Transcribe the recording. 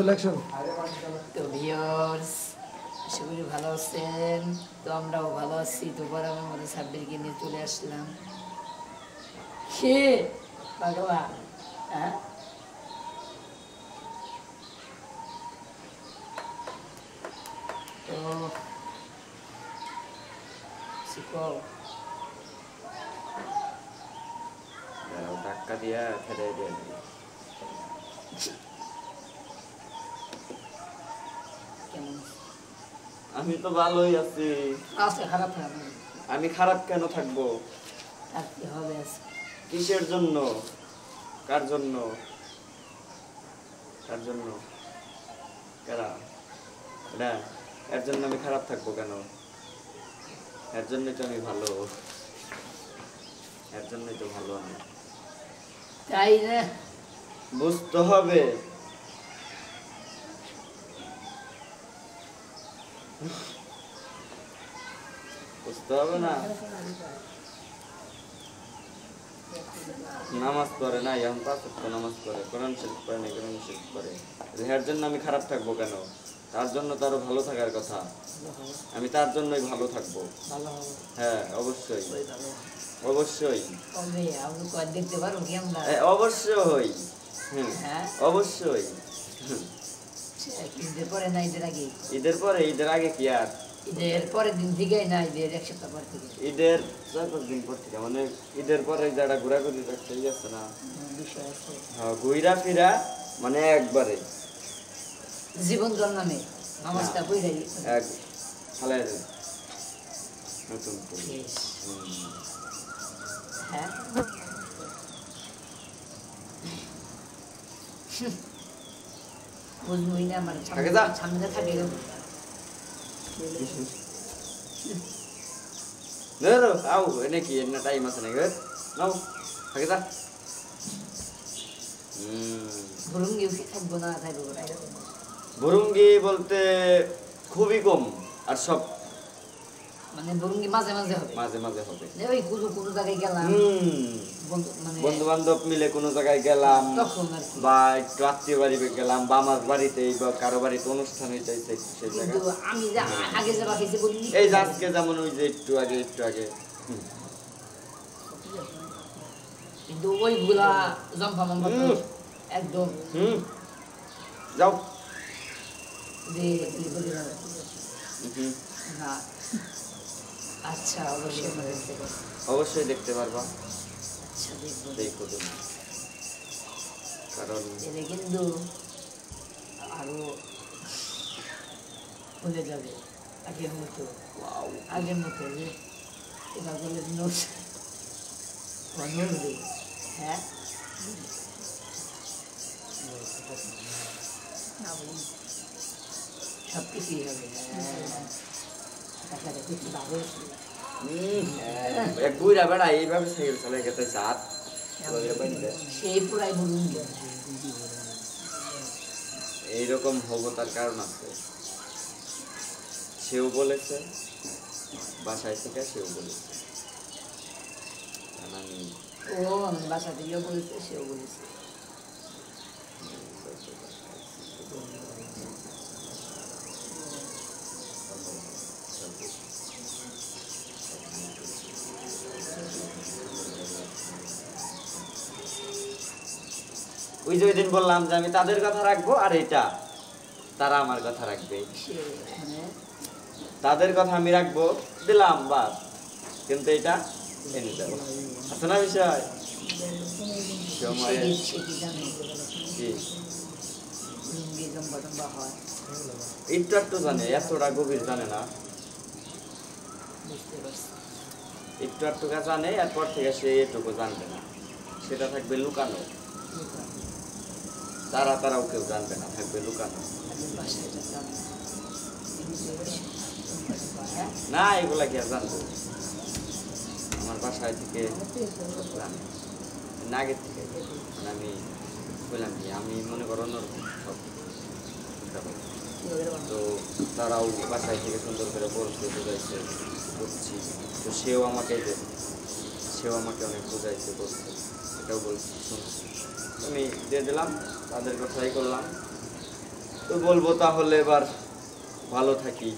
Roll action. তো viewers আশা করি ভালো আছেন, তো আমরাও ভালো আছি। তো গরমের মধ্যে সাব্বিরকে নিয়ে চলে আসলাম। কে পাগলা? হ্যাঁ তো শিখো ধাক্কা দিয়া খেলে দিয়ে কেমন? আমি তো ভালোই আছি। আজকে খারাপ হবে? আমি খারাপ কেন থাকবো? থাকতে হবে আজকে। কিসের জন্য? কার জন্য? কার জন্য? কারা? না, এর জন্য আমি খারাপ থাকবো কেন? এর জন্যই তো আমি ভালো। এর জন্যই তো ভালো আমি। তাই না? বুঝতে হবে। বুঝতে হবে না? নামাজ পড়ে না, এখন পাঁচ ওয়াক্ত নামাজ পড়ে, কোরআন শরীফ পড়ে না, কোরআন শরীফ পড়ে। এর জন্য আমি খারাপ থাকবো কেন? তার জন্য তো আরো ভালো থাকার কথা। আমি তার জন্যই ভালো থাকবো। হ্যাঁ, অবশ্যই অবশ্যই দেখতে পারো কি আমরা? অবশ্যই। হ্যাঁ অবশ্যই। ঈদের পরে না ঈদের আগে? ঈদের পরে, ঈদের আগে কি আর? ঈদের পরের দিন থেকে না ঈদের এক সপ্তাহ পর থেকে? ঈদের 4-5 দিন পর থেকে, মানে ঈদের পরে যারা ঘোরাঘুরি রাখতে গেছে না, হ্যাঁ ঘুরা ফিরা মানে একবারে জীবন জল নামে নামাজটা পড়ে এক খালের নতুন হ্যাঁ বুঝবই না আমার সামনে থাকে আও এনে কি এনে টাইম আছে নাকি নাও থাকে যা ভুরুঙ্গি থাকবো না থাকবো? ভুরুঙ্গি বলতে খুবই কম, আর সব মানে ভুরুঙ্গি মাঝে মাঝে হবে? মাঝে মাঝে হবে। ওই কোনো জায়গায় গেলাম, বন্ধু বান্ধব মিলে কোনো জায়গায় গেলাম, বা একটু আত্মীয় বাড়ি গেলাম, বা আমার বাড়িতে বা কারো বাড়িতে অনুষ্ঠান হইতেছে সেই জায়গায় আমি আগে যাবা খেয়েছি বলি এই যে আজকে যেমন ওই যে একটু আগে কিন্তু ওইগুলা জম্পা মম্পা একদম যাও না। আচ্ছা অবশ্যই দেখতে পারবা। আচ্ছা দেখো তুমি, কারণ এটা কিন্তু আরো ভুলে যাবে আগের মতো যে এটা বলে হ্যাঁ সব কিছুই হবে। বুড়া বেড়া এইভাবে সাইকেল চালাই গেছে সাত সেই পুরাই বলুন এইরকম হবো তার কারণ আছে। সেও বলেছে, বাসায় থেকে সেও বলেছে, আমি বাসা থেকেও বলেছে, সেও বলেছে। ওই যে ওই দিন বললাম যে আমি তাদের কথা রাখবো, আর এটা তারা আমার কথা রাখবে। তাদের কথা আমি রাখবো, দিলাম বাস, কিন্তু এটা এনে দেবো। আছে না বিষয়? একটু একটু জানে, এতটা গভীর জানে না। একটু একটু জানে, এরপর থেকে সে এটুকু জানবে না, সেটা থাকবে লুকানো। তারাও কেউ জানবে না, থাকবে লুকানো। না এগুলা কি আর জানবো? আমার বাসায় থেকে জানে আগের থেকে। আমি বললাম কি, আমি মনে করো সব, তো তারাও বাসায় থেকে সুন্দর করে বলছে, বুঝাইছে, করছি। তো সেও আমাকে অনেক বুঝাইছে, বলছে, এটাও বলছি, শুনছি। আমি দিয়ে দিলাম, তাদের কথাই করলাম। তো বলবো তাহলে এবার ভালো থাকি।